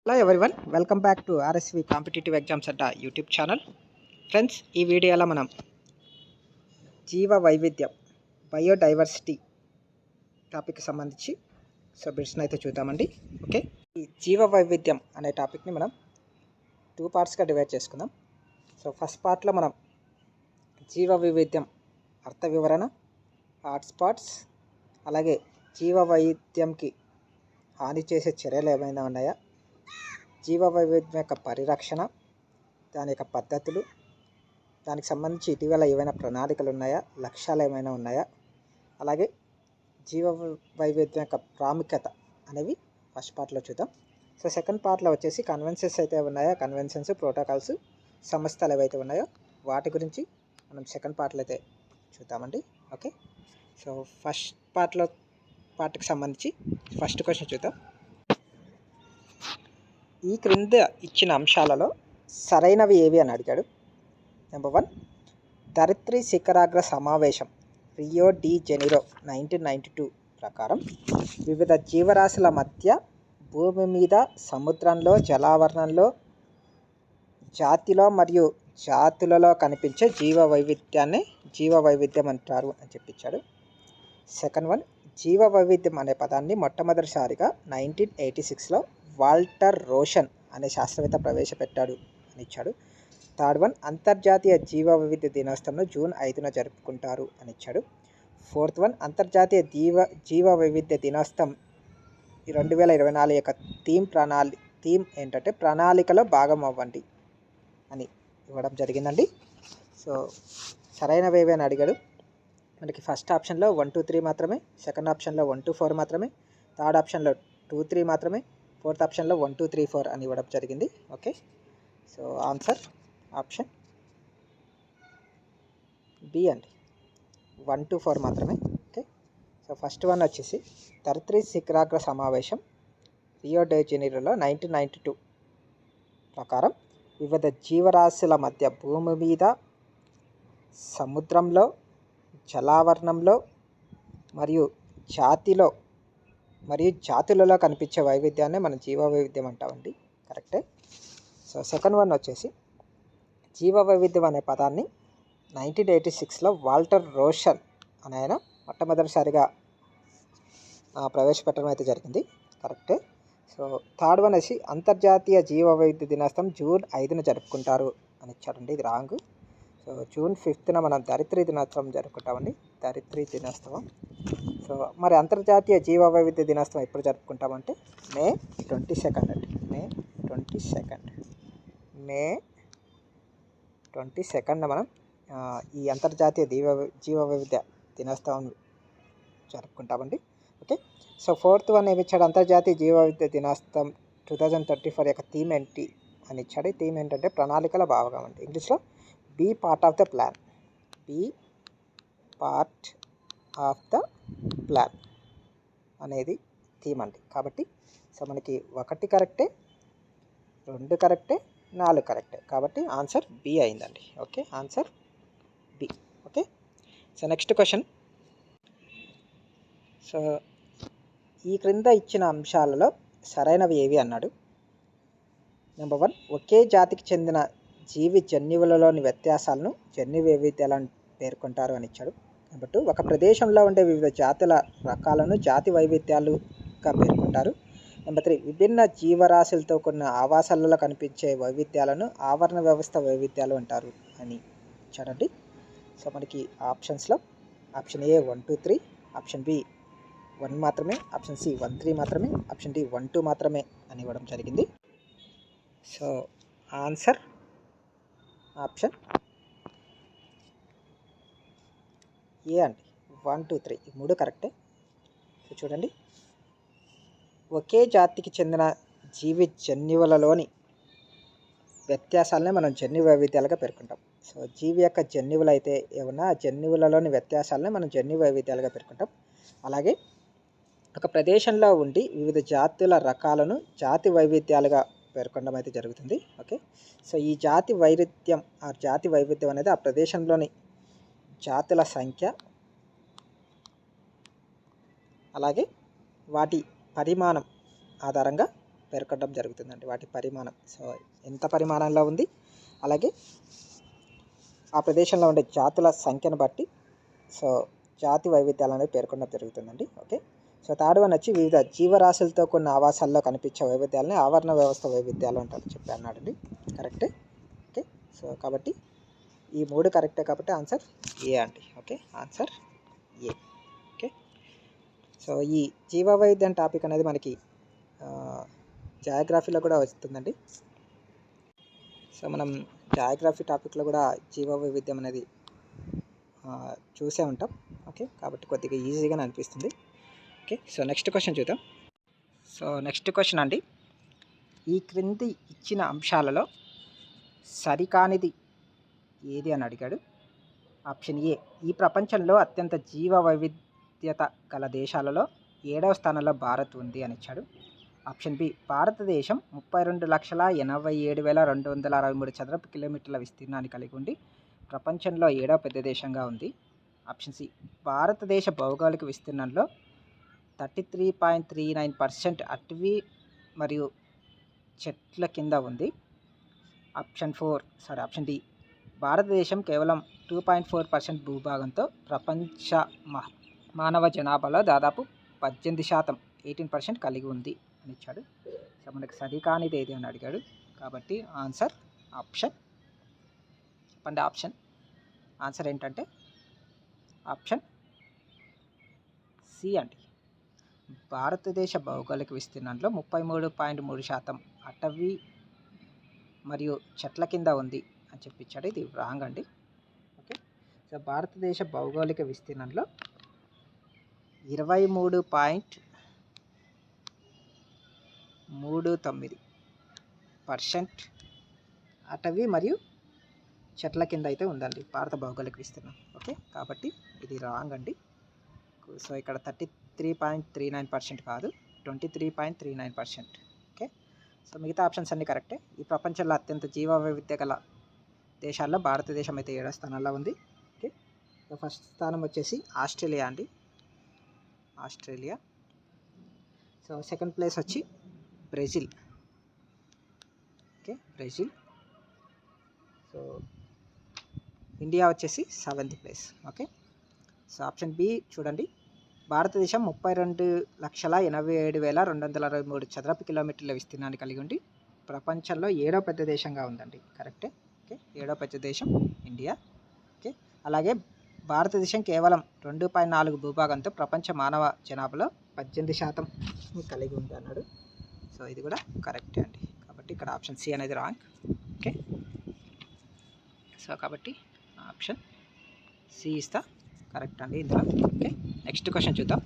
Hello everyone, welcome back to RSV competitive exams Adda YouTube channel. Friends, ఈ వీడియోలో మనం జీవ వైవిధ్యం బయోడైవర్సిటీ టాపిక్కి సంబంధించి బిట్స్ని అయితే చూద్దామండి. ఓకే, ఈ జీవ వైవిధ్యం అనే టాపిక్ని మనం 2 పార్ట్స్గా డివైడ్ చేసుకుందాం. ఫస్ట్ పార్ట్లో మనం జీవ వైవిధ్యం అర్థ వివరణ, హాట్స్పాట్స్, అలాగే జీవ వైవిధ్యంకి హాని చేసే చర్యలు ఏమైనా ఉన్నాయా, జీవ వైవిధ్యం యొక్క పరిరక్షణ, దాని యొక్క పద్ధతులు, దానికి సంబంధించి ఇటీవల ఏమైనా ప్రణాళికలు ఉన్నాయా, లక్ష్యాలు ఏమైనా ఉన్నాయా, అలాగే జీవ వైవిధ్యం యొక్క ప్రాముఖ్యత అనేవి ఫస్ట్ పార్ట్లో చూద్దాం. సెకండ్ పార్ట్లో వచ్చేసి కన్వెన్షన్స్ అయితే ఉన్నాయా, కన్వెన్షన్స్, ప్రోటోకాల్స్, సంస్థలు ఏవైతే ఉన్నాయో వాటి గురించి మనం సెకండ్ పార్ట్లో అయితే చూద్దామండి. ఓకే, ఫస్ట్ పార్ట్కి సంబంధించి ఫస్ట్ క్వశ్చన్ చూద్దాం. ఈ క్రింద ఇచ్చిన అంశాలలో సరైనవి ఏవి అని అడిగాడు. నెంబర్ 1, ధరిత్రి శిఖరాగ్ర సమావేశం రియో డి జెనిరో 1992 ప్రకారం వివిధ జీవరాశుల మధ్య భూమి మీద, సముద్రంలో, జలావరణంలో, జాతిలో మరియు జాతులలో కనిపించే జీవ వైవిధ్యాన్ని జీవ వైవిధ్యం అంటారు అని చెప్పించాడు. సెకండ్ 1, జీవ వైవిధ్యం అనే పదాన్ని మొట్టమొదటిసారిగా 1986లో వాల్టర్ రోషన్ అనే శాస్త్రవేత్త ప్రవేశపెట్టాడు అని ఇచ్చాడు. థర్డ్ 1, అంతర్జాతీయ జీవ వైవిధ్య దినోత్సవం జూన్ 5న జరుపుకుంటారు అని ఇచ్చాడు. ఫోర్త్ 1, అంతర్జాతీయ జీవ వైవిధ్య దినోత్సవం 2024 యొక్క థీమ్ ఏంటంటే ప్రణాళికలో భాగం అవ్వండి అని ఇవ్వడం జరిగిందండి. సరైనవేవి అని అడిగాడు. మనకి ఫస్ట్ ఆప్షన్లో 1, 2, 3 మాత్రమే, సెకండ్ ఆప్షన్లో 1, 2, 4 మాత్రమే, థర్డ్ ఆప్షన్లో 2, 3 మాత్రమే, ఫోర్త్ ఆప్షన్లో 1, 2, 3, 4 అని ఇవ్వడం జరిగింది. ఓకే, ఆన్సర్ ఆప్షన్ బి అండి, 1, 2, 4 మాత్రమే. ఓకే, ఫస్ట్ వన్ వచ్చేసి ధరిత్రి శిఖరాగ్ర సమావేశం రియో డే జెనీరోలో 1992 ప్రకారం వివిధ జీవరాశుల మధ్య భూమి మీద, సముద్రంలో, జలావరణంలో మరియు జాతులలో కనిపించే వైవిధ్యాన్ని మనం జీవ వైవిధ్యం అంటామండి. కరెక్టే. సెకండ్ వన్ వచ్చేసి జీవ వైవిధ్యం అనే పదాన్ని 1986లో వాల్టర్ రోషన్ అనే ఆయన మొట్టమొదటిసారిగా ప్రవేశపెట్టడం అయితే జరిగింది. కరెక్టే. థర్డ్ వన్ వచ్చి అంతర్జాతీయ జీవ వైవిధ్య దినోత్సవం జూన్ 5న జరుపుకుంటారు అని ఇచ్చారండి. ఇది రాంగ్. జూన్ 5న మనం ధరిత్రి దినోత్సవం జరుపుకుంటామండి, ధరిత్రి దినోత్సవం. మరి అంతర్జాతీయ జీవ వైవిధ్య దినోత్సవం ఎప్పుడు జరుపుకుంటామంటే మే 22 అండి, మే 22న మనం ఈ అంతర్జాతీయ జీవ వైవిధ్య దినోత్సవం జరుపుకుంటామండి. ఓకే, ఫోర్త్ వన్ ఏమి ఇచ్చాడు, అంతర్జాతీయ జీవ వైవిధ్య దినోత్సవం 2034 యొక్క థీమ్ ఏంటి అని ఇచ్చాడు. ఈ థీమ్ ఏంటంటే ప్రణాళికల భాగం అండి. ఇంగ్లీష్లో be part of the plan, be part of the plan అనేది థీమ్ అండి. కాబట్టి మనకి 1 కరెక్టే, 2 కరెక్టే, 4 కరెక్టే. కాబట్టి ఆన్సర్ బి అయిందండి. Okay, answer B. Okay, next question. ఈ క్రింద ఇచ్చిన అంశాలలో సరైనవి ఏవి అన్నాడు. నెంబర్ 1, ఒకే జాతికి చెందిన జీవి జన్యువులలోని వ్యత్యాసాలను జన్యు వైవిధ్యాలను పేర్కొంటారు అని ఇచ్చాడు. నెంబర్ 2, ఒక ప్రదేశంలో ఉండే వివిధ జాతుల రకాలను జాతి వైవిధ్యాలుగా పేర్కొంటారు. నెంబర్ 3, విభిన్న జీవరాశులతో కూడిన ఆవాసాలలో కనిపించే వైవిధ్యాలను ఆవరణ వ్యవస్థ వైవిధ్యాలు అంటారు అని ఇచ్చాడండి. మనకి ఆప్షన్స్లో ఆప్షన్ ఏ 1, 2, 3, ఆప్షన్ బి 1 మాత్రమే, ఆప్షన్ సి 1, 3 మాత్రమే, ఆప్షన్ డి 1, 2 మాత్రమే అని ఇవ్వడం జరిగింది. ఆన్సర్ ఆప్షన్ ఏ అండి, 1, 2, 3 ఈ 3 కరెక్టే. చూడండి, ఒకే జాతికి చెందిన జీవి జన్యువులలోని వ్యత్యాసాలనే మనం జన్యు వైవిధ్యాలుగా పేర్కొంటాం. జీవి యొక్క జన్యువులు అయితే ఏమన్నా జన్యువులలోని వ్యత్యాసాలనే మనం జన్యు వైవిధ్యాలుగా పేర్కొంటాం. అలాగే ఒక ప్రదేశంలో ఉండి వివిధ జాతుల రకాలను జాతి వైవిధ్యాలుగా పేర్కొనడం అయితే జరుగుతుంది. ఓకే, ఈ జాతి వైవిధ్యం అనేది ఆ ప్రదేశంలోని జాతుల సంఖ్య, అలాగే వాటి పరిమాణం ఆధారంగా పేర్కొనడం జరుగుతుందండి, వాటి పరిమాణం. సో ఎంత పరిమాణంలో ఉంది, అలాగే ఆ ప్రదేశంలో ఉండే జాతుల సంఖ్యను బట్టి సో జాతి వైవిధ్యాలు అనేవి పేర్కొనడం జరుగుతుందండి. ఓకే. సో థర్డ్ వన్ వచ్చి వివిధ జీవరాశులతో కొన్ని ఆవాసాల్లో కనిపించే వైవిధ్యాలని ఆవరణ వ్యవస్థ వైవిధ్యాలు అంటారు చెప్పి అన్నాడండి. కరెక్టే. ఓకే. సో కాబట్టి ఈ 3 కరెక్టే కాబట్టి ఆన్సర్ ఏ అండి. ఓకే, ఆన్సర్ ఏ. ఓకే. సో ఈ జీవ వైవిధ్యం టాపిక్ అనేది మనకి జాగ్రఫీలో కూడా వస్తుందండి. సో మనం జాగ్రఫీ టాపిక్లో కూడా జీవ వైవిధ్యం అనేది చూసే ఉంటాం. ఓకే, కాబట్టి కొద్దిగా ఈజీగానే అనిపిస్తుంది. ఓకే. సో నెక్స్ట్ క్వశ్చన్ చూద్దాం. సో నెక్స్ట్ క్వశ్చన్ అండి, ఈ క్రింది ఇచ్చిన అంశాలలో సరికానిది ఏది అని అడిగాడు. ఆప్షన్ ఏ, ఈ ప్రపంచంలో అత్యంత జీవ వైవిధ్యత గల దేశాలలో 7వ స్థానంలో భారత్ ఉంది అని ఇచ్చాడు. ఆప్షన్ బి, భారతదేశం 32,87,263 చదరపు కిలోమీటర్ల విస్తీర్ణాన్ని కలిగి ఉండి ప్రపంచంలో 7వ పెద్ద దేశంగా ఉంది. ఆప్షన్ సి, భారతదేశ భౌగోళిక విస్తీర్ణంలో 33.39% అటవీ మరియు చెట్ల కింద ఉంది. ఆప్షన్ డి, భారతదేశం కేవలం 2.4% భూభాగంతో ప్రపంచ మానవ జనాభాలో దాదాపు 18%, 18% కలిగి ఉంది అని ఇచ్చాడు. సో మనకి సరికానిది ఏది అని అడిగాడు కాబట్టి ఆన్సర్ ఆప్షన్ చెప్పండి. ఆన్సర్ ఏంటంటే ఆప్షన్ సి అండి. భారతదేశ భౌగోళిక విస్తీర్ణంలో 33.3% అటవీ మరియు చెట్ల కింద ఉంది అని చెప్పించాడు. ఇది రాంగ్ అండి. ఓకే. సో భారతదేశ భౌగోళిక విస్తీర్ణంలో 23.39% అటవీ మరియు చెట్ల కింద అయితే ఉందండి భారత భౌగోళిక విస్తీర్ణం. ఓకే, కాబట్టి ఇది రాంగ్ అండి. సో ఇక్కడ 33.39% కాదు, 23.39%. ఓకే. సో మిగతా ఆప్షన్స్ అన్నీ కరెక్టే. ఈ ప్రపంచంలో అత్యంత జీవ వైవిధ్య గల దేశాల్లో భారతదేశం అయితే 7వ స్థానంలో ఉంది. ఓకే. సో ఫస్ట్ స్థానం వచ్చేసి ఆస్ట్రేలియా అండి, ఆస్ట్రేలియా. సో సెకండ్ ప్లేస్ వచ్చి Brazil. Okay, Brazil. So India వచ్చేసి 7th place. Okay. So option B చూడండి, భారతదేశం 32,87,263 చదరపు కిలోమీటర్ల విస్తీర్ణాన్ని కలిగి ఉండి ప్రపంచంలో 7వ పెద్ద దేశంగా ఉందండి. కరెక్టే. ఓకే, 7వ పెద్ద దేశం ఇండియా. ఓకే. అలాగే భారతదేశం కేవలం 2.4 భూభాగంతో ప్రపంచ మానవ జనాభాలో 18% కలిగి ఉంది అన్నాడు. సో ఇది కూడా కరెక్టే అండి. కాబట్టి ఇక్కడ ఆప్షన్ సి అనేది రాంగ్. ఓకే. సో కాబట్టి option C is the correct అండి ఇందులో. ఓకే. నెక్స్ట్ క్వశ్చన్ చూద్దాం.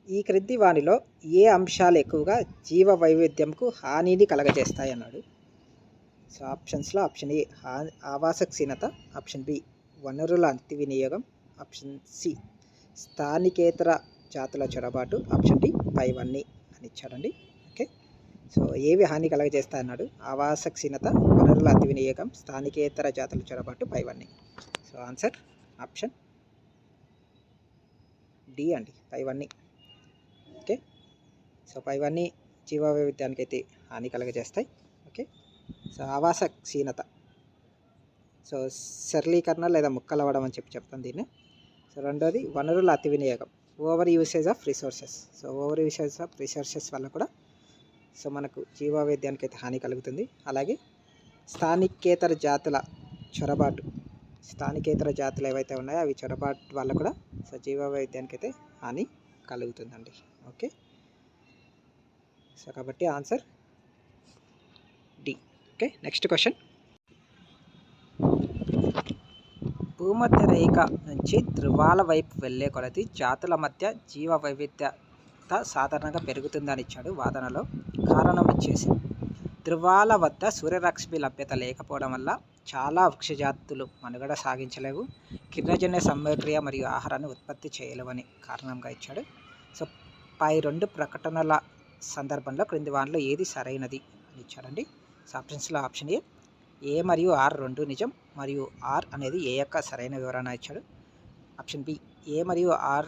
ఈ క్రింది వానిలో ఏ అంశాలు ఎక్కువగా జీవ వైవిధ్యంకు హానిని కలగజేస్తాయి అన్నాడు. సో ఆప్షన్స్లో ఆప్షన్ ఏ ఆవాస క్షీణత, ఆప్షన్ బి వనరుల అతి వినియోగం, ఆప్షన్ సి స్థానికేతర జాతుల చొరబాటు, ఆప్షన్ డి పైవన్నీ అని ఇచ్చాడండి. ఓకే. సో ఏవి హాని కలగజేస్తాయి అన్నాడు. ఆవాస క్షీణత, వనరుల అతి వినియోగం, స్థానికేతర జాతుల చొరబాటు, పైవన్నీ. సో ఆన్సర్ ఆప్షన్ డి అండి, పైవన్నీ. ఓకే. సో పైవన్నీ జీవ వైవిధ్యానికి అయితే హాని కలగజేస్తాయి. ఓకే. సో ఆవాస క్షీణత, సో సరళీకరణ లేదా ముక్కలవ్వడం అని చెప్తాం దీన్ని. సో రెండోది వనరుల అతి వినియోగం, over usage of resources. So over usage of resources వల్ల కూడా సో మనకు జీవ వైవిధ్యానికి అయితే హాని కలుగుతుంది. అలాగే స్థానికేతర జాతుల చొరబాటు, స్థానికేతర జాతులు ఏవైతే ఉన్నాయో అవి చొరబాటు వల్ల కూడా సో జీవ వైవిధ్యానికి అయితే హాని కలుగుతుందండి. ఓకే. సో కాబట్టి answer D. Okay. Next question, భూమధ్య రేఖ నుంచి ధృవాల వైపు వెళ్ళే కొలది జాతుల మధ్య జీవ వైవిధ్యత సాధారణంగా పెరుగుతుందని ఇచ్చాడు వాదనలో. కారణం ఇచ్చేసి ధృవాల వద్ద సూర్యరశ్మి లభ్యత లేకపోవడం వల్ల చాలా వృక్షజాతులు మనుగడ సాగించలేవు, కిరణజన్య సంక్రియ మరియు ఆహారాన్ని ఉత్పత్తి చేయలేవని కారణంగా ఇచ్చాడు. సో పై 2 ప్రకటనల సందర్భంలో క్రింది వానిలో ఏది సరైనది అని ఇచ్చాడండి. సో ఆప్షన్స్లో ఆప్షన్ ఏ మరియు ఆర్ రెండు నిజం మరియు ఆర్ అనేది ఏ యొక్క సరైన వివరణ ఇచ్చాడు. ఆప్షన్ బి ఏ మరియు ఆర్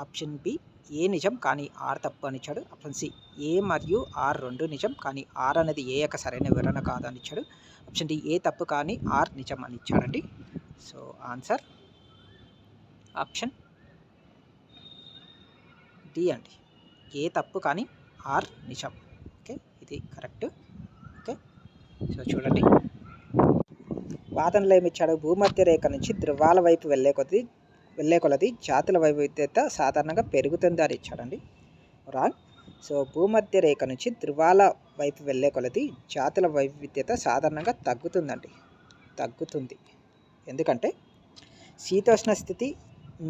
ఆప్షన్ బి ఏ నిజం కానీ ఆర్ తప్పు అని ఇచ్చాడు. ఆప్షన్ సి ఏ మరియు ఆర్ రెండు నిజం కానీ ఆర్ అనేది ఏ యొక్క సరైన వివరణ కాదు అని ఇచ్చాడు. ఆప్షన్ డి ఏ తప్పు కానీ ఆర్ నిజం అని ఇచ్చాడండి. సో ఆన్సర్ ఆప్షన్ డి అండి. ఏ తప్పు కానీ ఆర్ నిజం. ఓకే, ఇది కరెక్ట్. ఓకే, సో చూడండి, వాదనలో ఏమి ఇచ్చాడు? భూమధ్య రేఖ నుంచి ధృవాల వైపు వెళ్ళే కొలది జాతుల వైవిధ్యత సాధారణంగా పెరుగుతుంది అని ఇచ్చాడండి. రాంగ్. సో భూమధ్య రేఖ నుంచి ధృవాల వైపు వెళ్ళే కొలది జాతుల వైవిధ్యత సాధారణంగా తగ్గుతుంది. ఎందుకంటే శీతోష్ణ స్థితి,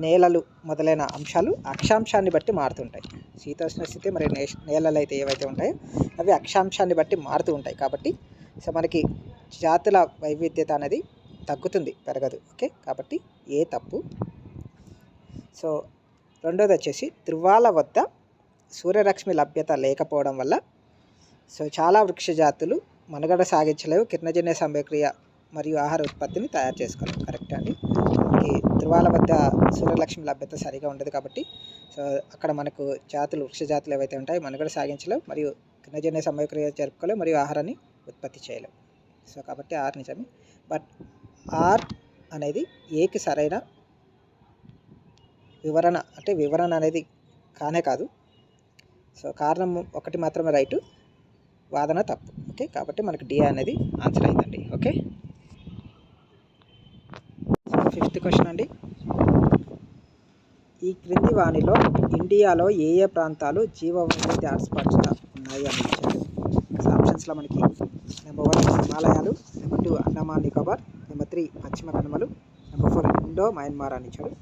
నేలలు మొదలైన అంశాలు అక్షాంశాన్ని బట్టి మారుతుంటాయి. శీతోష్ణ స్థితి మరి నేలలు అయితే ఏవైతే ఉంటాయో అవి అక్షాంశాన్ని బట్టి మారుతూ ఉంటాయి. కాబట్టి సో మనకి జాతుల వైవిధ్యత అనేది తగ్గుతుంది, పెరగదు. ఓకే, కాబట్టి ఏ తప్పు. సో రెండోది వచ్చేసి ధృవాల వద్ద సూర్యరశ్మి లభ్యత లేకపోవడం వల్ల సో చాలా వృక్ష జాతులు మనుగడ సాగించలేవు, కిరణజన్య సంక్రియ మరియు ఆహార ఉత్పత్తిని తయారు చేసుకోలేవు. కరెక్ట్ అండి. మనకి ధృవాల వద్ద సూర్యరశ్మి లభ్యత సరిగా ఉండదు కాబట్టి సో అక్కడ మనకు వృక్ష జాతులు ఏవైతే ఉంటాయో మనుగడ సాగించలేవు మరియు కిరణజన్య సంక్రియ జరుపుకోలేవు మరియు ఆహారాన్ని ఉత్పత్తి చేయలేవు. సో కాబట్టి ఆర్ నిజమే. బట్ ఆర్ అనేది ఏకి సరైన వివరణ అనేది కానే కాదు. సో కారణం ఒకటి మాత్రమే రైటు, వాదన తప్పు. ఓకే, కాబట్టి మనకి డి అనేది ఆన్సర్ అయిందండి. ఓకే, ఫిఫ్త్ క్వశ్చన్ అండి. ఈ క్రింది వానిలో ఇండియాలో ఏ ప్రాంతాలు జీవ వైవిధ్య హాట్స్పాట్స్గా ఉన్నాయి అని ఇచ్చారు. సో ఆప్షన్స్లో మనకి నెంబర్ 1 హిమాలయాలు, నెంబర్ 2 అండమాన్ నికోబార్, నెంబర్ 3 పశ్చిమ కనుమలు, నెంబర్ 4 ఇండో మయన్మార్ అని ఇచ్చాడు.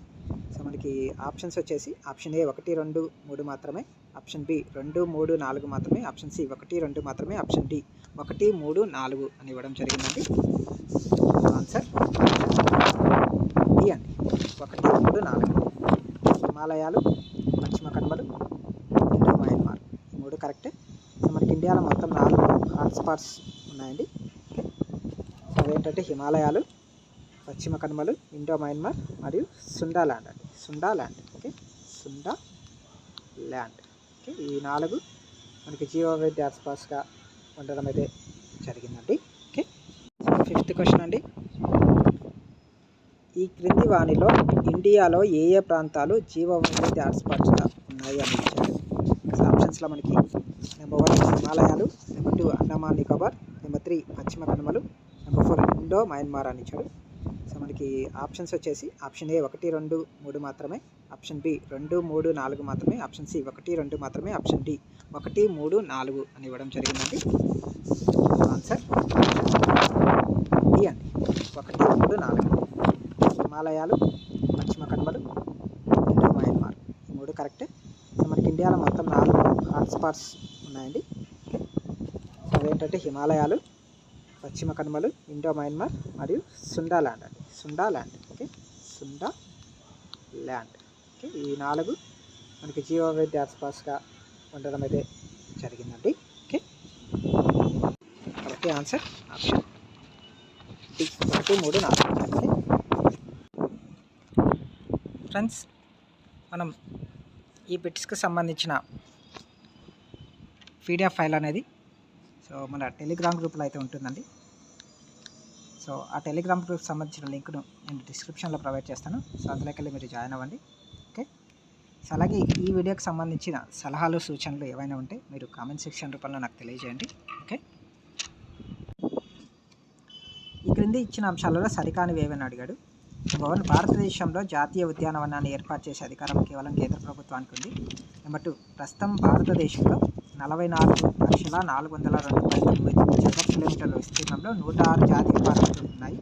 సో మనకి ఆప్షన్స్ వచ్చేసి ఆప్షన్ ఏ 1, 2, 3 మాత్రమే, ఆప్షన్ బి 2, 3, 4 మాత్రమే, ఆప్షన్ సి 1, 2 మాత్రమే, ఆప్షన్ డి 1, 3, 4 అని ఇవ్వడం జరిగిందండి. ఆన్సర్ డి అండి, 1, 3, 4. హిమాలయాలు, పశ్చిమ కనుమలు, ఇండో మయన్మార్, ఈ 3 కరెక్టే. సో మనకి ఇండియాలో మొత్తం 4 హాట్స్పాట్స్ ఉన్నాయండి. ఓకే, సో అవేంటంటే హిమాలయాలు, పశ్చిమ కనుమలు, ఇండో మయన్మార్ మరియు సుండా ల్యాండ్ అండి. Sunda land. Okay, Sunda land. Okay, ఈ 4 మనకి జీవ వైవిధ్య హాట్స్పాట్స్గా ఉండడం అయితే జరిగిందండి. ఓకే, ఫిఫ్త్ క్వశ్చన్ అండి. ఈ క్రింది వానిలో ఇండియాలో ఏ ప్రాంతాలు జీవ వైవిధ్య హాట్స్పాట్స్గా ఉన్నాయి అని ఇచ్చారు. సో ఆప్షన్స్లో మనకి నెంబర్ 1 హిమాలయాలు, నెంబర్ 2 అండమాన్ నికోబార్, నెంబర్ 3 పశ్చిమ కనుమలు, నెంబర్ 4 ఇండో మయన్మార్ అని ఇచ్చాడు. సో మనకి ఆప్షన్స్ వచ్చేసి ఆప్షన్ ఏ 1, 2, 3 మాత్రమే, ఆప్షన్ బి 2, 3, 4 మాత్రమే, ఆప్షన్ సి 1, 2 మాత్రమే, ఆప్షన్ డి 1, 3, 4 అని ఇవ్వడం జరిగిందండి. ఆన్సర్ డి అండి, 1, 3, 4. హిమాలయాలు, పశ్చిమ కనుమలు, ఇండో మయన్మార్, ఈ 3 కరెక్టే. సో మనకి ఇండియాలో మొత్తం 4 హాట్స్పాట్స్ ఉన్నాయండి. ఓకే, సో అవేంటంటే హిమాలయాలు, పశ్చిమ కనుమలు, ఇండో మయన్మార్ మరియు సుండా ల్యాండ్ అండి. Sunda land. Okay, Sunda land. Okay, ఈ 4 మనకి జీవ వైవిధ్య హాట్స్పాట్స్గా ఉండడం అయితే జరిగిందండి. ఓకే, కాబట్టి answer option D, 1, 3, 4. Okay friends, మనం ఈ బిట్స్కి సంబంధించిన పీడిఎఫ్ ఫైల్ అనేది సో మన టెలిగ్రామ్ గ్రూప్లో అయితే ఉంటుందండి. సో ఆ టెలిగ్రామ్ గ్రూప్కి సంబంధించిన లింక్ను నేను డిస్క్రిప్షన్లో ప్రొవైడ్ చేస్తాను. సో అందులోకి వెళ్ళి మీరు జాయిన్ అవ్వండి. ఓకే, సో అలాగే ఈ వీడియోకి సంబంధించిన సలహాలు సూచనలు ఏవైనా ఉంటే మీరు కామెంట్ సెక్షన్ రూపంలో నాకు తెలియజేయండి. ఓకే, ఈ క్రింది ఇచ్చిన అంశాలలో సరికానివి ఏవని అడిగాడు. నెంబర్ 1 భారతదేశంలో జాతీయ ఉద్యానవనాన్ని ఏర్పాటు చేసే అధికారం కేవలం కేంద్ర ప్రభుత్వానికి ఉంది. నెంబర్ 2 ప్రస్తుతం భారతదేశంలో 44,402.9 చదరపు కిలోమీటర్ల విస్తీర్ణంలో 106 జాతీయ పార్కులు ఉన్నాయి.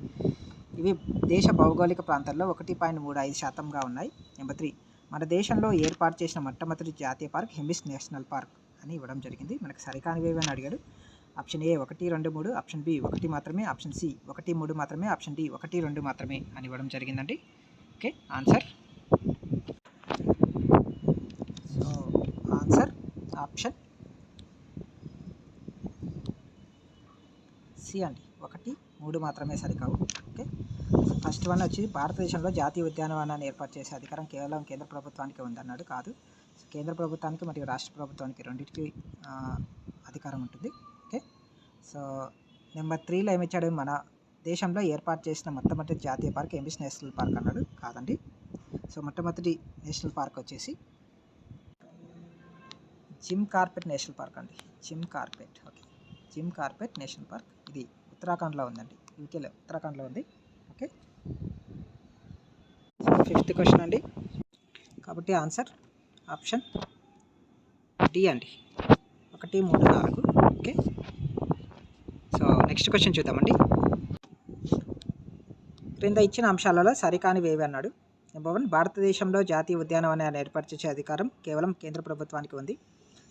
ఇవి దేశ భౌగోళిక ప్రాంతాల్లో 1.35% ఉన్నాయి. నెంబర్ 3 మన దేశంలో ఏర్పాటు చేసిన మొట్టమొదటి జాతీయ పార్క్ హిమిస్ నేషనల్ పార్క్ అని ఇవ్వడం జరిగింది. మనకి సరికానివి ఏవని అడిగాడు. ఆప్షన్ ఏ 1, 2, 3, ఆప్షన్ బి 1 మాత్రమే, ఆప్షన్ సి 1, 3 మాత్రమే, ఆప్షన్ డి 1, 2 మాత్రమే అని ఇవ్వడం జరిగిందండి. Okay, answer so answer option C అండి, 1, 3 మాత్రమే సరికావు. ఓకే, ఫస్ట్ వన్ వచ్చి భారతదేశంలో జాతీయ ఉద్యానవనాన్ని ఏర్పాటు చేసే అధికారం కేవలం కేంద్ర ప్రభుత్వానికి ఉందన్నాడు. కాదు, కేంద్ర ప్రభుత్వానికి మరియు రాష్ట్ర ప్రభుత్వానికి రెండింటికి అధికారం ఉంటుంది. ఓకే. సో నెంబర్ 3లో ఏమిచ్చాడు, మన దేశంలో ఏర్పాటు చేసిన మొట్టమొదటి జాతీయ పార్క్ ఎంబీస్ నేషనల్ పార్క్ అన్నాడు. కాదండి. సో మొట్టమొదటి నేషనల్ పార్క్ వచ్చేసి జిమ్ కార్బెట్ నేషనల్ పార్క్ అండి. Jim Corbett. Okay. Jim Corbett national park ఇది ఉత్తరాఖండ్లో ఉందండి. యూకేలో ఉత్తరాఖండ్లో ఉంది. ఓకే. సో 5th క్వశ్చన్ అండి. కాబట్టి ఆన్సర్ ఆప్షన్ డి అండి. 1, 3, 4. ఓకే. సో నెక్స్ట్ క్వశ్చన్ చూద్దామండి. క్రింద ఇచ్చిన అంశాలలో సరికానివి ఏవి అన్నాడు. నెంబర్ 1, భారతదేశంలో జాతీయ ఉద్యానవనాన్ని ఏర్పరిచే అధికారం కేవలం కేంద్ర ప్రభుత్వానికి ఉంది.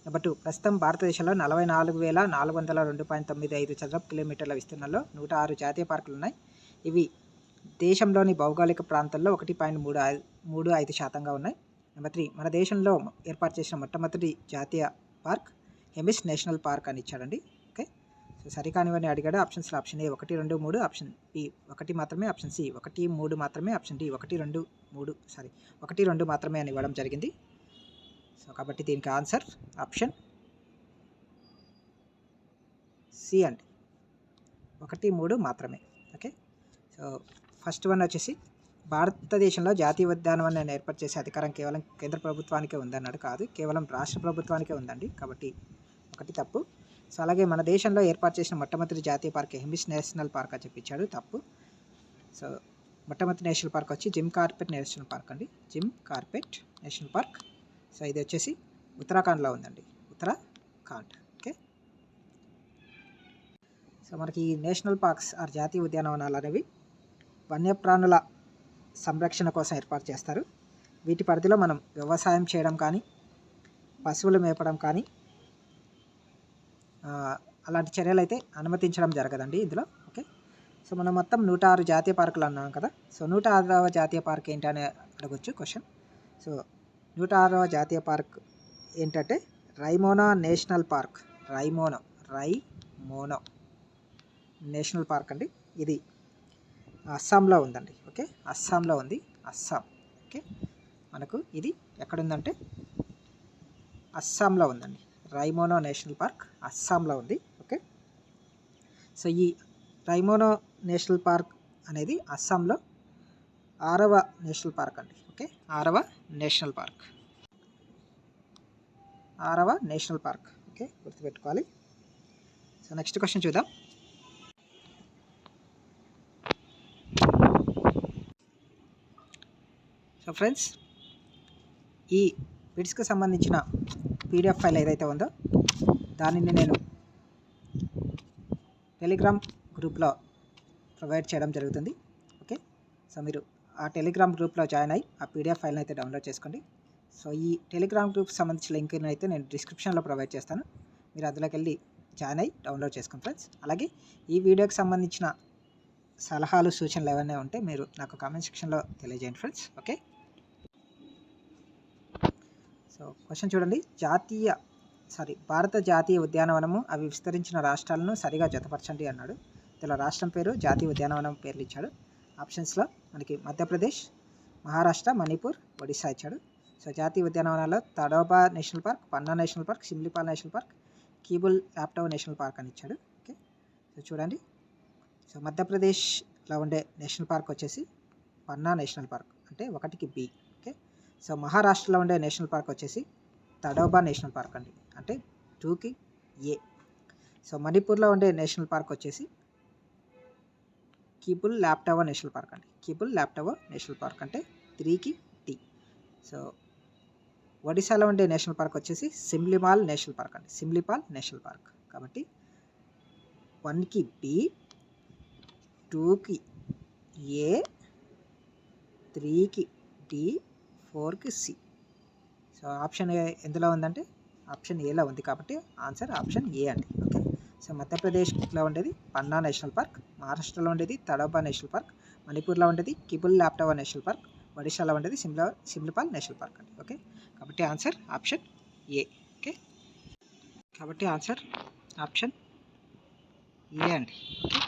నెంబర్ 2, ప్రస్తుతం భారతదేశంలో 44,402.95 చదరపు కిలోమీటర్ల విస్తీర్ణంలో 106 జాతీయ పార్కులు ఉన్నాయి. ఇవి దేశంలోని భౌగోళిక ప్రాంతాల్లో 1.35% ఉన్నాయి. నెంబర్ 3, మన దేశంలో ఏర్పాటు చేసిన మొట్టమొదటి జాతీయ పార్క్ ఎంబీస్ నేషనల్ పార్క్ అని ఇచ్చాడండి. ఓకే. సో సరికానివని అడిగాడు. ఆప్షన్స్లో ఆప్షన్ ఏ 1, 2, 3, ఆప్షన్ బి 1 మాత్రమే, ఆప్షన్ సి 1, 3 మాత్రమే, ఆప్షన్ డి 1, 2 మాత్రమే అని ఇవ్వడం జరిగింది. సో కాబట్టి దీనికి ఆన్సర్ ఆప్షన్ సి అండి. 1, 3 మాత్రమే. ఓకే. సో ఫస్ట్ వన్ వచ్చేసి భారతదేశంలో జాతీయ ఉద్యానవనాన్ని ఏర్పాటు చేసే అధికారం కేవలం కేంద్ర ప్రభుత్వానికే ఉందన్నాడు. కాదు, కేవలం రాష్ట్ర ప్రభుత్వానికే ఉందండి. కాబట్టి 1 తప్పు. సో అలాగే మన దేశంలో ఏర్పాటు చేసిన మొట్టమొదటి జాతీయ పార్క్ ఎంబీస్ నేషనల్ పార్క్ అని చెప్పించాడు. తప్పు. సో మొట్టమొదటి నేషనల్ పార్క్ వచ్చి జిమ్ కార్బెట్ నేషనల్ పార్క్ అండి. Jim Corbett national park. So ఇది వచ్చేసి ఉత్తరాఖండ్లో ఉందండి. ఉత్తరాఖండ్. ఓకే. సో మనకి ఈ నేషనల్ పార్క్స్ ఆర్ జాతీయ ఉద్యానవనాలు అనేవి వన్యప్రాణుల సంరక్షణ కోసం ఏర్పాటు చేస్తారు. వీటి పరిధిలో మనం వ్యవసాయం చేయడం కానీ, పశువులు మేపడం కానీ అలాంటి చర్యలు అయితే అనుమతించడం జరగదండి ఇందులో. ఓకే. సో మనం మొత్తం 106 జాతీయ పార్కులు అన్నాం కదా. సో 106వ జాతీయ పార్క్ ఏంటి అని అడగొచ్చు క్వశ్చన్. సో 106వ జాతీయ పార్క్ ఏంటంటే Raimona national park. Raimona national park అండి. ఇది అస్సాంలో ఉందండి. ఓకే. అస్సాంలో ఉంది. అస్సాం. ఓకే. మనకు ఇది ఎక్కడుందంటే అస్సాంలో ఉందండి. రైమోనో నేషనల్ పార్క్ అస్సాంలో ఉంది. ఓకే. సో ఈ రైమోనో నేషనల్ పార్క్ అనేది అస్సాంలో 6వ నేషనల్ పార్క్ అండి. ఓకే. 6వ నేషనల్ పార్క్. 6వ నేషనల్ పార్క్. ఓకే, గుర్తుపెట్టుకోవాలి. సో నెక్స్ట్ క్వశ్చన్ చూద్దాం. సో ఫ్రెండ్స్, ఈ బిట్స్కి సంబంధించిన పీడిఎఫ్ ఫైల్ ఏదైతే ఉందో దానిని నేను టెలిగ్రామ్ గ్రూప్లో ప్రొవైడ్ చేయడం జరుగుతుంది. ఓకే. సో మీరు ఆ టెలిగ్రామ్ గ్రూప్లో జాయిన్ అయ్యి ఆ పీడిఎఫ్ ఫైల్ని అయితే డౌన్లోడ్ చేసుకోండి. సో ఈ టెలిగ్రామ్ గ్రూప్కి సంబంధించిన లింక్ని అయితే నేను డిస్క్రిప్షన్లో ప్రొవైడ్ చేస్తాను. మీరు అందులోకి వెళ్ళి జాయిన్ అయ్యి డౌన్లోడ్ చేసుకోండి ఫ్రెండ్స్. అలాగే ఈ వీడియోకి సంబంధించిన సలహాలు, సూచనలు ఏమైనా ఉంటే మీరు నాకు కామెంట్ సెక్షన్లో తెలియజేయండి ఫ్రెండ్స్. ఓకే. సో క్వశ్చన్ చూడండి. భారత జాతీయ ఉద్యానవనము అవి విస్తరించిన రాష్ట్రాలను సరిగా జతపరచండి అన్నాడు. ఇందులో రాష్ట్రం పేరు, జాతీయ ఉద్యానవనం పేర్లు ఇచ్చాడు. ఆప్షన్స్లో మనకి మధ్యప్రదేశ్, మహారాష్ట్ర, మణిపూర్, ఒడిశా ఇచ్చాడు. సో జాతీయ ఉద్యానవనాల్లో Tadoba national park, Panna national park, Simlipal national park, Keibul లాప్టవ్ నేషనల్ పార్క్ అని ఇచ్చాడు. ఓకే. సో చూడండి. సో మధ్యప్రదేశ్లో ఉండే నేషనల్ పార్క్ వచ్చేసి పన్నా నేషనల్ పార్క్, అంటే 1కి బి. ఓకే. సో మహారాష్ట్రలో ఉండే నేషనల్ పార్క్ వచ్చేసి తడోబా నేషనల్ పార్క్ అండి, అంటే 2కి ఏ. సో మణిపూర్లో ఉండే నేషనల్ పార్క్ వచ్చేసి కీబుల్ లాప్టవ్ నేషనల్ పార్క్ అండి. కీబుల్ లాప్టవ్ నేషనల్ పార్క్ అంటే 3కి డి. సో ఒడిశాలో ఉండే నేషనల్ పార్క్ వచ్చేసి సిమ్లిపాల్ నేషనల్ పార్క్ అండి. Simlipal national park. కాబట్టి 1కి బి, 2కి ఏ, 3కి డి, 4కి సి. సో ఆప్షన్ ఏ ఎందులో ఉందంటే ఆప్షన్ ఏలో ఉంది. కాబట్టి ఆన్సర్ ఆప్షన్ ఏ అండి. ఓకే. సో మధ్యప్రదేశ్లో ఉండేది పన్నా నేషనల్ పార్క్, మహారాష్ట్రలో ఉండేది తడోబా నేషనల్ పార్క్, మణిపూర్లో ఉండేది కిబుల్ లాప్టవ్ నేషనల్ పార్క్, ఒడిశాలో ఉండేది సిమ్లిపాల్ నేషనల్ పార్క్ అండి. ఓకే. కాబట్టి ఆన్సర్ ఆప్షన్ ఏ. ఓకే. కాబట్టి ఆన్సర్ ఆప్షన్ ఏ అండి. ఓకే.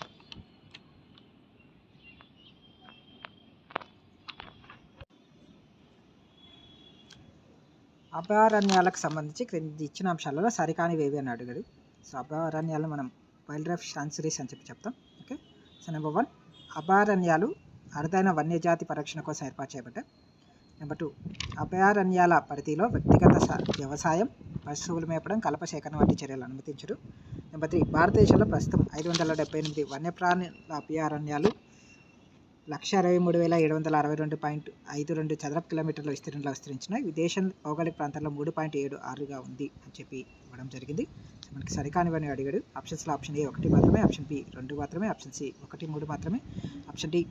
అభయారణ్యాలకు సంబంధించి క్రింది ఇచ్చిన అంశాలలో సరికానివేవి అని అడిగాడు. సో అభయారణ్యాలు మనం వైల్డ్ లైఫ్ శాంచురీస్ అని చెప్తాం. ఓకే. సో నెంబర్ 1 అభయారణ్యాలు అరుదైన వన్యజాతి పరిరక్షణ కోసం ఏర్పాటు చేయబడ్డాయి. నెంబర్ 2 అభయారణ్యాల పరిధిలో వ్యక్తిగత వ్యవసాయం, పశువులు మేపడం, కలప సేకరణ వంటి చర్యలు అనుమతించరు. నెంబర్ 3 భారతదేశంలో ప్రస్తుతం 578 వన్యప్రాణుల అభయారణ్యాలు 123,762.52 చదరపు కిలోమీటర్ల విస్తీర్ణంలో విస్తరించినాయి. దేశం భౌగోళిక ప్రాంతాల్లో 3.76గా ఉంది అని చెప్పి ఇవ్వడం జరిగింది. మనకి సరికానివని అడిగాడు. ఆప్షన్స్లో ఆప్షన్ ఏ 1 మాత్రమే, ఆప్షన్ బి 2 మాత్రమే, ఆప్షన్ సి 1, 3 మాత్రమే, ఆప్షన్ డి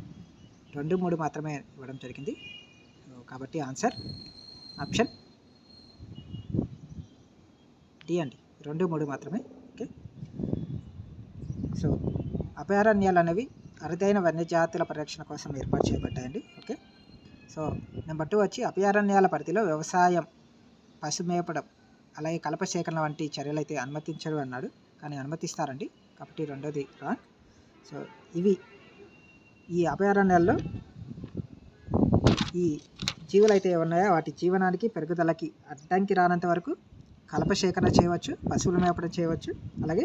2, 3 మాత్రమే ఇవ్వడం జరిగింది. కాబట్టి ఆన్సర్ ఆప్షన్ డి అండి, 2, 3 మాత్రమే. ఓకే. సో అభయారణ్యాలు అనేవి అరుదైన వన్యజాతుల పరిరక్షణ కోసం ఏర్పాటు చేయబడ్డాయండి. ఓకే. సో నెంబర్ 2 వచ్చి అభయారణ్యాల పరిధిలో వ్యవసాయం, పశు మేపడం, అలాగే కలప సేకరణ వంటి చర్యలు అయితే అనుమతించరు అన్నాడు, కానీ అనుమతిస్తారండి. కాబట్టి రెండోది రాంగ్. సో ఇవి ఈ అభయారణ్యాల్లో ఈ జీవులు అయితే ఉన్నాయో వాటి జీవనానికి పెరుగుదలకి అడ్డంకి రానంత వరకు కలప సేకరణ చేయవచ్చు, పశువుల మేపడం చేయవచ్చు, అలాగే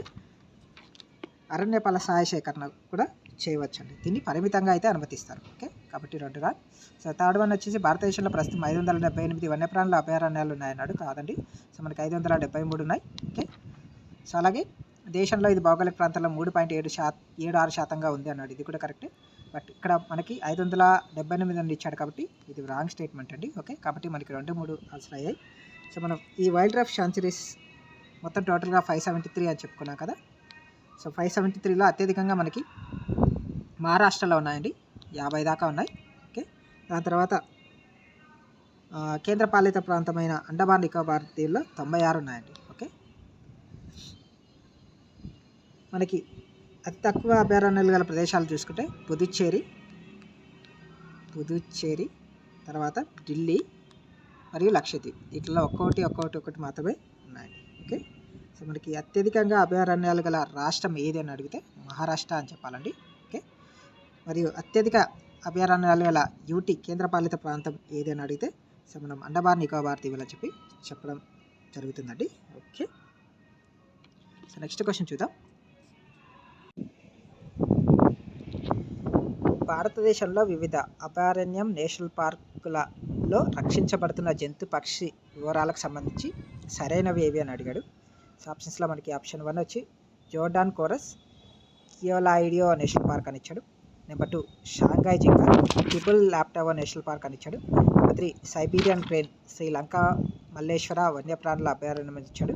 అరణ్య ఫల సహాయ సేకరణ కూడా చేయవచ్చు అండి. దీన్ని పరిమితంగా అయితే అనుమతిస్తారు. ఓకే. కాబట్టి 2 రాంగ్. సో థర్డ్ వన్ వచ్చేసి భారతదేశంలో ప్రస్తుతం 578 వన్యప్రాణుల అభయారణ్యాలు ఉన్నాయన్నాడు. కాదండి. సో మనకి 573 ఉన్నాయి. ఓకే. సో అలాగే దేశంలో ఇది భౌగోళిక ప్రాంతాల్లో 3.76% ఉంది అన్నాడు. ఇది కూడా కరెక్టే. బట్ ఇక్కడ మనకి 578 ఇచ్చాడు కాబట్టి ఇది రాంగ్ స్టేట్మెంట్ అండి. ఓకే. కాబట్టి మనకి 2, 3 ఆన్సర్ అయ్యాయి. సో మనం ఈ వైల్డ్ లైఫ్ శాంచురీస్ మొత్తం టోటల్గా 573 అని చెప్పుకున్నాం కదా. సో 573లో అత్యధికంగా మనకి మహారాష్ట్రలో ఉన్నాయండి, 50 దాకా ఉన్నాయి. ఓకే. దాని తర్వాత కేంద్రపాలిత ప్రాంతమైన అండమాన్ నికోబార్ దీవుల్లో 96 ఉన్నాయండి. ఓకే. మనకి అతి తక్కువ అభయారణ్యాలు గల ప్రదేశాలు చూసుకుంటే పుదుచ్చేరి, తర్వాత ఢిల్లీ మరియు లక్షద్వీప్. వీటిలో ఒక్కొక్కటి మాత్రమే ఉన్నాయండి. ఓకే. సో మనకి అత్యధికంగా అభయారణ్యాలు గల రాష్ట్రం ఏది అని అడిగితే మహారాష్ట్ర అని చెప్పాలండి. ఓకే. మరియు అత్యధిక అభయారణ్యాలు గల యూటీ కేంద్రపాలిత ప్రాంతం ఏది అని అడిగితే సో మనం అండమాన్ నికోబార్ దీవులు అని చెప్పడం జరుగుతుందండి. ఓకే. సో నెక్స్ట్ క్వశ్చన్ చూద్దాం. భారతదేశంలో వివిధ అభయారణ్యం, నేషనల్ పార్కులలో రక్షించబడుతున్న జంతు పక్షి వివరాలకు సంబంధించి సరైనవి ఏవి అని అడిగాడు. సో ఆప్షన్స్లో మనకి ఆప్షన్ 1 వచ్చి జోర్డాన్ కోరస్ కియోలాయిడియో నేషనల్ పార్క్ అని ఇచ్చాడు. నెంబర్ 2 షాంఘై జింక కిబుల్ లాప్టావో నేషనల్ పార్క్ అని ఇచ్చాడు. Number 3 Siberian crane Sri Lanka Malleswara వన్యప్రాణుల అభయారణ్యం అని ఇచ్చాడు.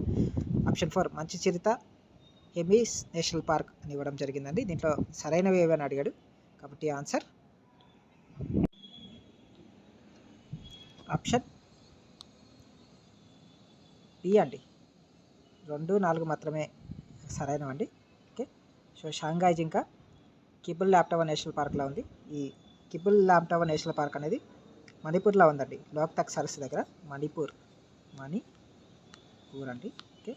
ఆప్షన్ 4 మంచి చిరుత హెమిస్ నేషనల్ పార్క్ అని ఇవ్వడం జరిగిందండి. దీంట్లో సరైనవి ఏవి అని అడిగాడు. కాబట్టి ఆన్సర్ ఆప్షన్ బి అండి, 2, 4 మాత్రమే సరైనవండి. ఓకే. సో షాంఘై జింక కిబుల్ లాప్టావో నేషనల్ పార్క్లో ఉంది. ఈ కిబుల్ లాప్టావో నేషనల్ పార్క్ అనేది మణిపూర్లో ఉందండి, లోక్తక్ సరస్సు దగ్గర. మణిపూర్ అండి. ఓకే.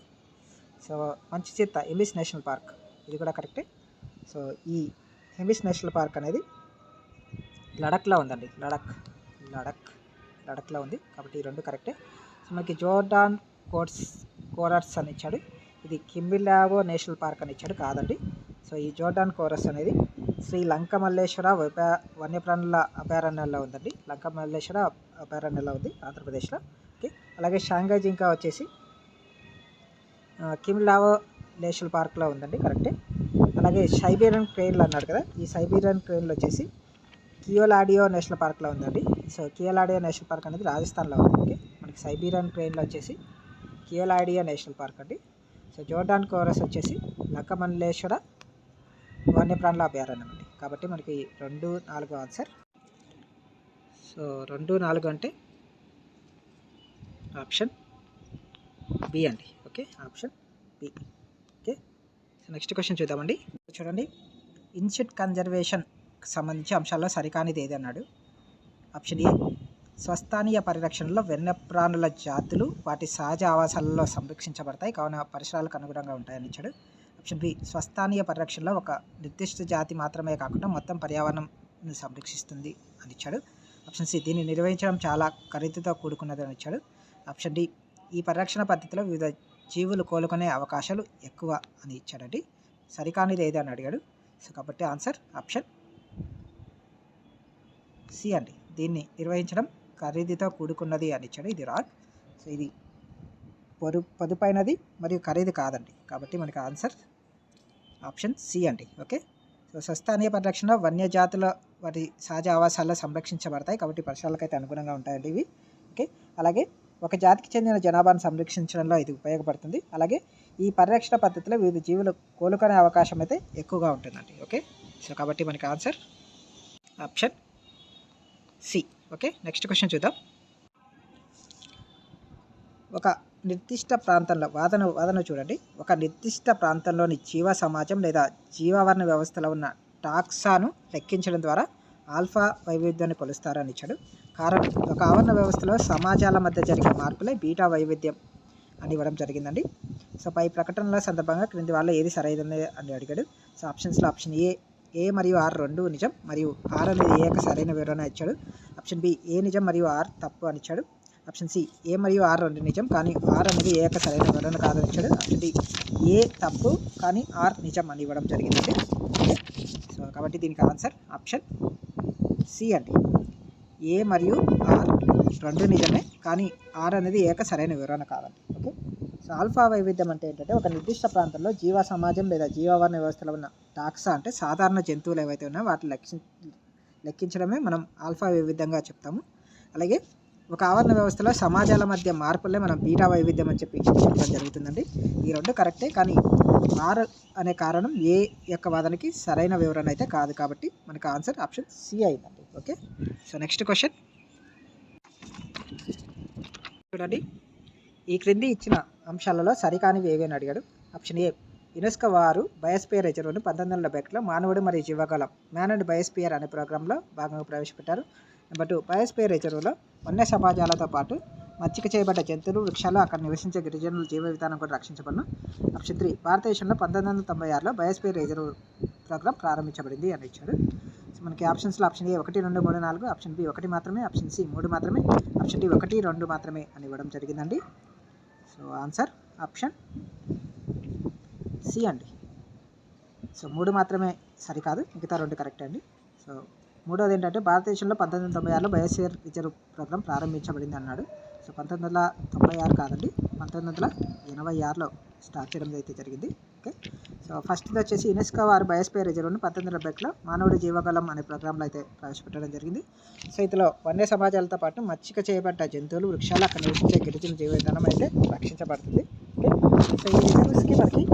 సో మంచి చిరుత ఎమిస్ నేషనల్ పార్క్, ఇది కూడా కరెక్టే. సో ఈ ఎమిస్ నేషనల్ పార్క్ అనేది లడఖ్లో ఉందండి. లడఖ్లో ఉంది. కాబట్టి ఈ 2 కరెక్టే. సో మనకి జోర్డాన్ కోరస్ అని ఇచ్చాడు. ఇది కింబిలావో నేషనల్ పార్క్ అని ఇచ్చాడు. కాదండి. సో ఈ జోర్డాన్ కోరస్ అనేది శ్రీలంక మల్లేశ్వర వన్యప్రాణుల అభయారణ్యాల్లో ఉందండి. లంక మల్లేశ్వర అభయారణ్యంలో ఉంది, ఆంధ్రప్రదేశ్లో. ఓకే. అలాగే షాంఘై జింక వచ్చేసి కింబిలావో నేషనల్ పార్క్లో ఉందండి, కరెక్టే. అలాగే సైబీరియన్ క్రేన్లు అన్నాడు కదా, ఈ సైబీరియన్ క్రేన్లు వచ్చేసి కియోలాడియో నేషనల్ పార్క్లో ఉందండి. సో కియోలాడియో నేషనల్ పార్క్ అనేది రాజస్థాన్లో ఉంది. ఓకే. మనకి సైబీరియన్ క్రేన్లు వచ్చేసి కియోలాడియో నేషనల్ పార్క్ అండి. సో జోర్డాన్ కోరస్ వచ్చేసి లంక మల్లేశ్వర వన్యప్రాణుల అభయారణ్యం అండి. కాబట్టి మనకి 2, 4 ఆన్సర్. సో 2, 4 అంటే ఆప్షన్ బి అండి. Okay. Option B. Okay. So next question చూద్దామండి. చూడండి, ఇన్సెక్ట్ కన్జర్వేషన్ సంబంధించి అంశాల్లో సరికానిది ఏది అన్నాడు. ఆప్షన్ ఏ స్వస్థానీయ పరిరక్షణలో వన్యప్రాణుల జాతులు వాటి సహజ ఆవాసాలలో సంరక్షించబడతాయి, కావున పరిసరాలకు అనుగుణంగా ఉంటాయని ఇచ్చాడు. ఆప్షన్ బి స్వస్థానీయ పరిరక్షణలో ఒక నిర్దిష్ట జాతి మాత్రమే కాకుండా మొత్తం పర్యావరణం సంరక్షిస్తుంది అని ఇచ్చాడు. ఆప్షన్ సి దీన్ని నిర్వహించడం చాలా ఖరీదుతో కూడుకున్నది అని ఇచ్చాడు. ఆప్షన్ డి, ఈ పరిరక్షణ పద్ధతిలో వివిధ జీవులు కోలుకునే అవకాశాలు ఎక్కువ అని ఇచ్చాడండి. సరికానిది ఏది అని అడిగాడు. సో కాబట్టి ఆన్సర్ ఆప్షన్ సి అండి. దీన్ని నిర్వహించడం ఖరీదుతో కూడుకున్నది అని ఇచ్చాడు. ఇది రాంగ్. సో ఇది పొదుపైనది మరియు ఖరీదు కాదండి. కాబట్టి మనకి ఆన్సర్ ఆప్షన్ సి అండి. ఓకే. సో స్వస్థానీయ పరిరక్షణ వన్యజాతుల వాటి సహజ ఆవాసాల్లో సంరక్షించబడతాయి కాబట్టి పరిసరాలకైతే అనుగుణంగా ఉంటాయండి ఇవి. ఓకే. అలాగే ఒక జాతికి చెందిన జనాభాను సంరక్షించడంలో ఇది ఉపయోగపడుతుంది. అలాగే ఈ పరిరక్షణ పద్ధతిలో వివిధ జీవులు కోలుకునే అవకాశం అయితే ఎక్కువగా ఉంటుందండి. ఓకే. సో కాబట్టి మనకి answer option C. Okay. Next question చూద్దాం. ఒక నిర్దిష్ట ప్రాంతంలో వాదన చూడండి. ఒక నిర్దిష్ట ప్రాంతంలోని జీవ సమాజం లేదా జీవావరణ వ్యవస్థలో ఉన్న టాక్సాను లెక్కించడం ద్వారా ఆల్ఫా వైవిధ్యాన్ని కొలుస్తారని ఇచ్చాడు. కారణం, ఒక ఆవరణ వ్యవస్థలో సమాజాల మధ్య జరిగే మార్పులే బీటా వైవిధ్యం అని ఇవ్వడం జరిగిందండి. సో పై ప్రకటనల సందర్భంగా క్రింది వాళ్ళ ఏది సరైనది అని అడిగాడు. సో ఆప్షన్స్లో ఆప్షన్ ఏ మరియు ఆర్ రెండు నిజం మరియు ఆర్ అనేది ఏ యొక్క సరైన వివరణ ఇచ్చాడు. ఆప్షన్ బి, ఏ నిజం మరియు ఆర్ తప్పు అని ఇచ్చాడు. ఆప్షన్ సి, ఏ మరియు ఆర్ రెండు నిజం కానీ ఆర్ అనేది ఏ యొక్క సరైన వివరణ కాదని ఇచ్చాడు. ఆప్షన్ డి, ఏ తప్పు కానీ ఆర్ నిజం అని ఇవ్వడం జరిగిందండి. ఓకే. సో కాబట్టి దీనికి ఆన్సర్ ఆప్షన్ సి అండి. ఏ మరియు ఆర్ రెండు నిజమే కానీ ఆర్ అనేది ఏక సరైన వివరణ కాదండి. ఓకే. సో ఆల్ఫా వైవిధ్యం అంటే ఏంటంటే ఒక నిర్దిష్ట ప్రాంతంలో జీవ సమాజం లేదా జీవావరణ వ్యవస్థలో ఉన్న టాక్సా అంటే సాధారణ జంతువులు ఏవైతే ఉన్నాయో వాటిని లెక్కించడమే మనం ఆల్ఫా వైవిధ్యంగా చెప్తాము. అలాగే ఒక ఆవరణ వ్యవస్థలో సమాజాల మధ్య మార్పులే మనం బీటా వైవిధ్యం అని చెప్పడం జరుగుతుందండి. ఈ రెండు కరెక్టే కానీ ఆర్ అనే కారణం ఏ యొక్క వాదనకి సరైన వివరణ అయితే కాదు కాబట్టి మనకు ఆన్సర్ ఆప్షన్ సి అయిందండి. ఓకే. సో నెక్స్ట్ క్వశ్చన్ చూడండి. ఈ క్రింది ఇచ్చిన అంశాలలో సరికానివి ఏవి అని అడిగాడు. ఆప్షన్ ఏ, యునెస్కో వారు బయోస్పియర్ రిజర్వ్ను 1971లో మానవుడు మరియు జీవగలం మ్యాన్ అండ్ బయోస్పియర్ అనే ప్రోగ్రాంలో భాగంగా ప్రవేశపెట్టారు. నెంబర్ 2, బయోస్పియర్ రిజర్వ్లో వన్య సమాజాలతో పాటు మచ్చిక చేయబడ్డ జంతువులు, వృక్షాలు, అక్కడ నివసించే గిరిజనుల జీవ విధానం కూడా రక్షించబడను. ఆప్షన్ 3, భారతదేశంలో 1996లో బయోస్పియర్ రిజర్వ్ ప్రోగ్రాం ప్రారంభించబడింది అని ఇచ్చాడు. సో మనకి ఆప్షన్స్లో ఆప్షన్ ఏ 1, 2, 3, 4, ఆప్షన్ బి 1 మాత్రమే, ఆప్షన్ సి 3 మాత్రమే, ఆప్షన్ డి 1, 2 మాత్రమే అని ఇవ్వడం జరిగిందండి. సో ఆన్సర్ ఆప్షన్ సి అండి. సో 3 మాత్రమే సరికాదు, మిగతా 2 కరెక్ట్ అండి. సో మూడోది ఏంటంటే భారతదేశంలో 1996లో బయోస్పియర్ రిజర్వ్ ప్రోగ్రాం ప్రారంభించబడింది అన్నాడు. సో 1996 కాదండి, 1986లో స్టార్ట్ చేయడం అయితే జరిగింది. ఓకే. సో ఫస్ట్ది వచ్చేసి యునెస్కో వారు బయోస్పియర్ రిజర్వ్ను 1971లో మానవుడి జీవగలం అనే ప్రోగ్రాంలో అయితే ప్రవేశపెట్టడం జరిగింది. సో ఇందులో వన్య సమాజాలతో పాటు మచ్చిక చేయబడ్డ జంతువులు, వృక్షాలు, అక్కడ నివసించే గిరిజన జీవ విధానం అయితే రక్షించబడుతుంది. ఓకే. సో ఈ రిజర్వ్స్కి మనకి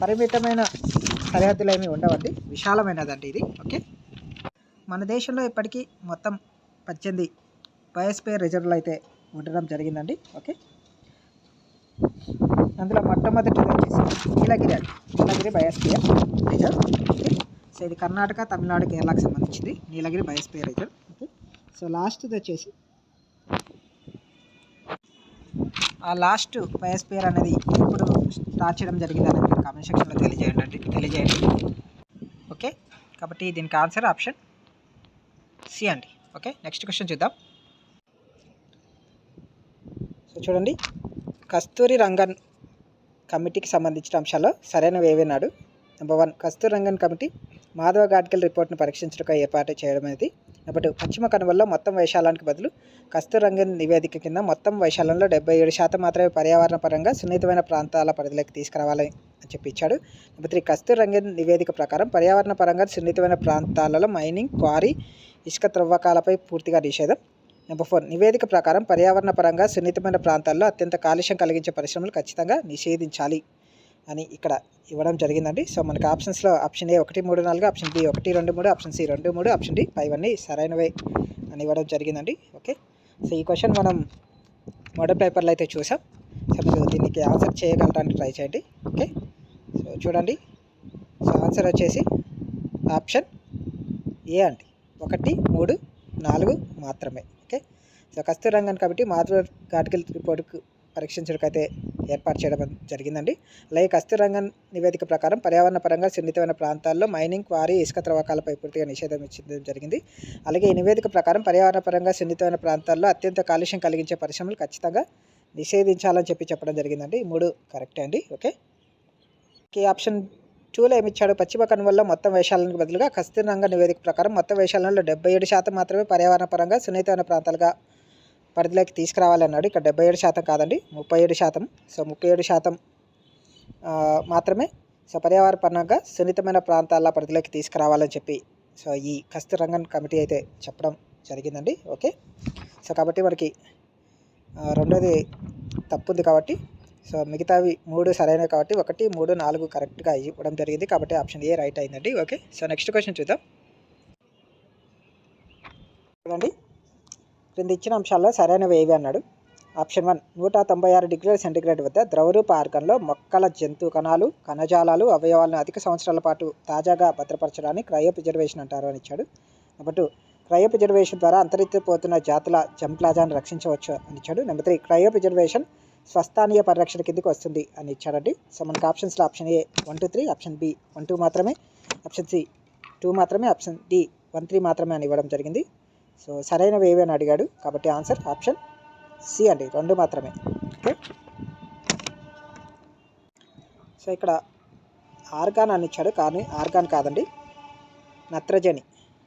పరిమితమైన సరిహద్దులు ఏమి ఉండవండి, విశాలమైనదండి ఇది. ఓకే. మన దేశంలో ఇప్పటికీ మొత్తం 18 బయోస్పియర్ రిజర్వ్లు అయితే ఉండడం జరిగిందండి. ఓకే. అందులో మొట్టమొదటిది వచ్చేసి నీలగిరి బయోస్పియర్ రిజర్వ్. ఓకే. సో ఇది కర్ణాటక, తమిళనాడు, కేరళకు సంబంధించింది నీలగిరి బయోస్పియర్ రిజర్వ్. ఓకే. సో లాస్ట్ది వచ్చేసి ఆ లాస్ట్ బయోస్పియర్ అనేది ఎప్పుడు స్టార్ట్ చేయడం జరిగింది అనేది మీరు కామెంట్ సెక్షన్లో తెలియజేయండి. ఓకే. కాబట్టి దీనికి ఆన్సర్ ఆప్షన్ సి అండి. ఓకే. నెక్స్ట్ క్వశ్చన్ చూద్దాం. సో చూడండి, కస్తూరి రంగన్ కమిటీకి సంబంధించిన అంశాల్లో సరైనవి ఏవైనాడు. నెంబర్ 1, కస్తూరి రంగన్ కమిటీ మాధవ గాడ్గిల్ రిపోర్ట్ను పరీక్షించడానికి ఏర్పాటు చేయడం అనేది. నెంబర్ 2, పశ్చిమ కనుమల్లో మొత్తం వైశాలానికి బదులు కస్తూరి రంగన్ నివేదిక కింద మొత్తం వైశాలంలో 77% మాత్రమే పర్యావరణ పరంగా సున్నితమైన ప్రాంతాల పరిధిలోకి తీసుకురావాలి అని చెప్పి ఇచ్చాడు. నెంబర్ 3, కస్తూరి రంగన్ నివేదిక ప్రకారం పర్యావరణ పరంగా సున్నితమైన ప్రాంతాలలో మైనింగ్, క్వారీ, ఇసుక త్రవ్వకాలపై పూర్తిగా నిషేధం. నెంబర్ 4, నివేదిక ప్రకారం పర్యావరణ పరంగా సున్నితమైన ప్రాంతాల్లో అత్యంత కాలుష్యం కలిగించే పరిశ్రమలు ఖచ్చితంగా నిషేధించాలి అని ఇక్కడ ఇవ్వడం జరిగిందండి. సో మనకి ఆప్షన్స్లో option A 1, 3, 4, option B 1, 2, 3, option C 2, 3, option D ఇవన్నీ సరైనవే అని ఇవ్వడం జరిగిందండి. ఓకే. సో ఈ క్వశ్చన్ మనం మోడల్ పేపర్లో అయితే చూసాం. సో మీరు దీనికి ఆన్సర్ చేయగలడానికి ట్రై చేయండి. ఓకే. సో చూడండి, సో ఆన్సర్ వచ్చేసి ఆప్షన్ ఏ అండి. 1, 3, 4 మాత్రమే. Okay. So Kasturi Rangan committee Madhav Gadgil రిపోర్టుకు పరీక్షించడానికి అయితే ఏర్పాటు చేయడం జరిగిందండి. అలాగే కస్తూరంగన్ నివేదిక ప్రకారం పర్యావరణ పరంగా సున్నితమైన ప్రాంతాల్లో మైనింగ్, క్వారీ, ఇసుక త్రవ్వకాలపై పూర్తిగా నిషేధం ఇచ్చడం జరిగింది. అలాగే ఈ నివేదిక ప్రకారం పర్యావరణ పరంగా సున్నితమైన ప్రాంతాల్లో అత్యంత కాలుష్యం కలిగించే పరిశ్రమలు ఖచ్చితంగా నిషేధించాలని చెప్పడం జరిగిందండి. ఈ 3 కరెక్టే అండి. ఓకే. ఆప్షన్ 2లో ఏమిచ్చాడు? పశ్చిమ కనుమల్లో మొత్తం వేషాలకు బదులుగా కస్తూరంగన్ నివేదిక ప్రకారం మొత్తం వేషాలలో 77% మాత్రమే పర్యావరణ పరంగా సున్నితమైన ప్రాంతాలుగా పరిధిలోకి తీసుకురావాలన్నాడు. ఇక్కడ 77% కాదండి, 37%. సో 37% మాత్రమే పర్యావరణ పరంగా సున్నితమైన ప్రాంతాల పరిధిలోకి తీసుకురావాలని చెప్పి ఈ కస్తూరంగన్ కమిటీ అయితే చెప్పడం జరిగిందండి. ఓకే. కాబట్టి మనకి రెండోది తప్పు ఉంది కాబట్టి మిగతావి 3 సరైనవి కాబట్టి 1, 3, 4 కరెక్ట్గా ఇవ్వడం జరిగింది. కాబట్టి ఆప్షన్ ఏ రైట్ అయిందండి. ఓకే. నెక్స్ట్ క్వశ్చన్ చూద్దాం. చూడండి, క్రింద ఇచ్చిన అంశాల్లో సరైనవి ఏవి అన్నాడు. ఆప్షన్ 1, 196 డిగ్రీల సెంటీగ్రేడ్ వద్ద ద్రవరూప ఆర్గాన్లో మొక్కల జంతు కణాలు, కణజాలాలు, అవయవాలను అధిక సంవత్సరాల పాటు తాజాగా భద్రపరచడాన్ని క్రయోప్రిజర్వేషన్ అంటారు అని ఇచ్చాడు. నెంబర్ 2, క్రయోప్రిజర్వేషన్ ద్వారా అంతరించిపోతున్న జాతుల జంప్లాజాను రక్షించవచ్చు అని ఇచ్చాడు. నెంబర్ 3, క్రయోప్రిజర్వేషన్ స్వస్థానీయ పరిరక్షణ కిందకి వస్తుంది అని ఇచ్చాడండి. మనకి ఆప్షన్స్లో ఆప్షన్ ఏ 1, 2, 3, ఆప్షన్ బి 1, 2 మాత్రమే, ఆప్షన్ సి 2 మాత్రమే, ఆప్షన్ డి 1, 3 మాత్రమే అని ఇవ్వడం జరిగింది. సరైనవి ఏవి అని అడిగాడు కాబట్టి ఆన్సర్ ఆప్షన్ సి అండి, 2 మాత్రమే. ఓకే. ఇక్కడ ఆర్గాన్ అని ఇచ్చాడు కానీ ఆర్గాన్ కాదండి,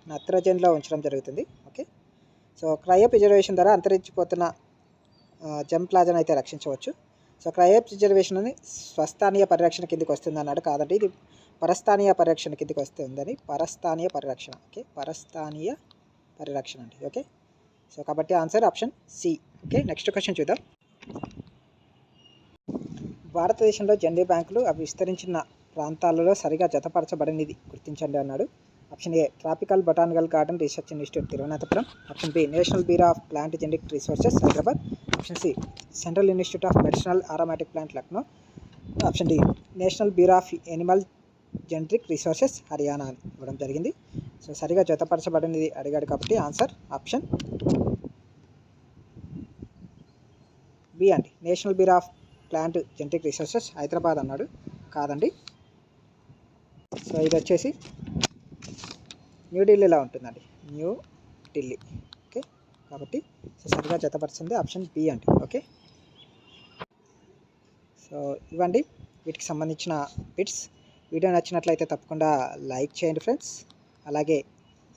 నత్రజనిలో ఉంచడం జరుగుతుంది. ఓకే. క్రయోప్రిజర్వేషన్ ద్వారా అంతరించిపోతున్న జంప్లాజాను అయితే రక్షించవచ్చు. క్రయోప్రిజర్వేషన్ అని స్వస్థానీయ పరిరక్షణ కిందకి వస్తుంది అన్నాడు. కాదండి, ఇది పరస్థానీయ పరిరక్షణ కిందకి వస్తుందని. పరస్థానీయ పరిరక్షణ. ఓకే, పరస్థానీయ పరిరక్షణ అండి. ఓకే. కాబట్టి answer option C. Okay. Next question చూద్దాం. భారతదేశంలో జెండీ బ్యాంకులు అవి విస్తరించిన ప్రాంతాలలో సరిగా జతపరచబడినది గుర్తించండి అన్నాడు. Option A tropical botanical garden research institute Thiruvananthapuram, option B national bureau of plant genetic resources Hyderabad, option C central institute of medicinal aromatic plant Lucknow, option D national bureau of animal genetic resources Haryana అని ఇవ్వడం జరిగింది. సరిగా జతపరచబడినది అడిగాడు కాబట్టి answer option B అండి, national bureau of plant genetic resources Hyderabad అన్నాడు. కాదండి, ఇది వచ్చేసి న్యూఢిల్లీలో ఉంటుందండి, న్యూఢిల్లీ. ఓకే. కాబట్టి సరిగా జతపరిచింది ఆప్షన్ బి అండి. ఓకే. ఇవ్వండి వీటికి సంబంధించిన బిట్స్. వీడియో నచ్చినట్లయితే తప్పకుండా లైక్ చేయండి ఫ్రెండ్స్. అలాగే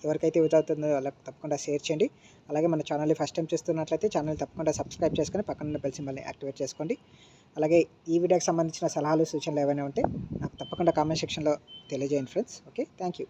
ఎవరికైతే యూజ్ అవుతుందో వాళ్ళకి తప్పకుండా షేర్ చేయండి. అలాగే మన ఛానల్ని ఫస్ట్ టైం చూస్తున్నట్లయితే ఛానల్ తప్పకుండా సబ్స్క్రైబ్ చేసుకొని పక్కన బెల్ సింబల్ని యాక్టివేట్ చేసుకోండి. అలాగే ఈ వీడియోకి సంబంధించిన సలహాలు, సూచనలు ఏవైనా ఉంటే నాకు తప్పకుండా కామెంట్ సెక్షన్లో తెలియజేయండి ఫ్రెండ్స్. ఓకే. Thank you.